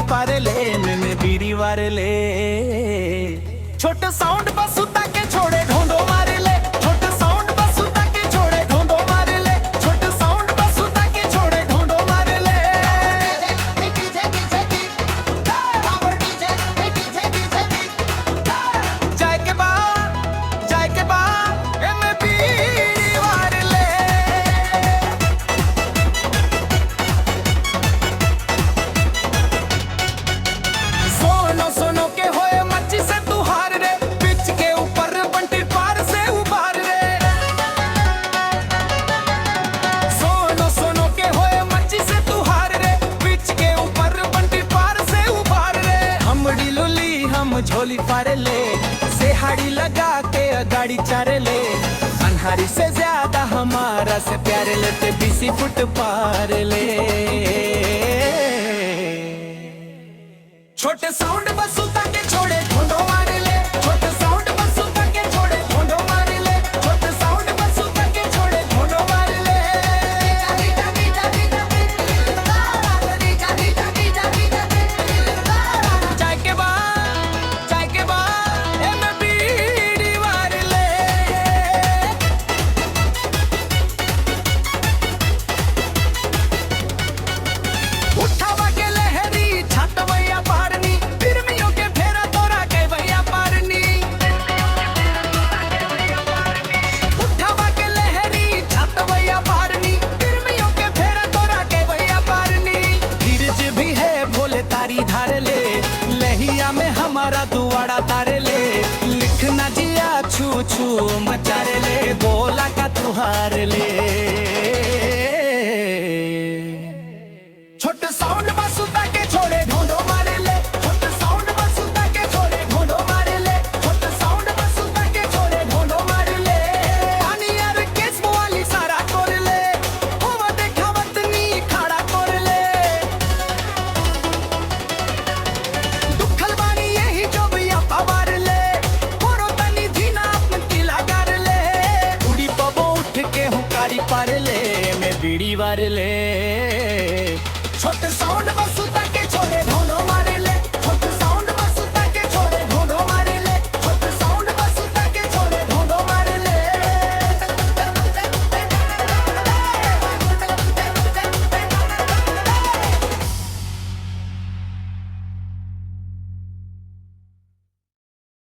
पारले में बीड़ी वारले छोटे साउंड बस उता के छोड़े ढोंडो मारे ले छोटे साउंड बस उता के छोड़े ढोंडो मारे ले छोटे साउंड बस उता के छोड़े ढोंडो मारे ले जाए के बाद एमे बीड़ी वारले सोनो सोनो के होए मच्छी से तू हार रे पिच के ऊपर बंटी पार से उबार रे सोनो सोनो के होए मच्छी से तू हार रे पिच के ऊपर बंटी पार से उबार रे हमड़ी लुली हम झोली पार ले सेहाड़ी लगा के गाड़ी चारे ले अनहारी से ज्यादा हमारा से प्यारे लेते 20 फुट पार ले छोटे साउंड बस उता के छोड़े ढोंडो मारे ले छोटे साउंड बस उता के छोड़े ढोंडो मारे ले छोटे साउंड बस उता के छोड़े ढोंडो मारे ले चाय के बाद एमे बीड़ी वारले उठावा के लहरी छातवैया पारनी बिरमियों के फेरा तोरा के भैया पारनी उठावा के लहरी छातवैया पारनी बिरमियों के फेरा तोरा के भैया पारनी धीरज भी है भोले तारी धार ले लहिया में हमारा दुआड़ा तारे ले लिखना जिया छू छू मचारे ले बोला का तुहार ले छोटे साउंड बस उता के छोड़े ढोंडो मारे ले छोटे साउंड बस उता के छोड़े ढोंडो मारे ले छोटे साउंड बस उता के छोड़े ढोंडो मारे ले पानी यार केस वाली सारा कर ले होवा देखावत नी खड़ा कर ले दुखल बानी यही जो भैया पवार ले कोरो तनी धीना अपन किला कर ले उड़ी पबो उठ के हुकारी पार ले मैं बीड़ी वार ले छोटे साउंड बस उता के छोड़े ढोंडो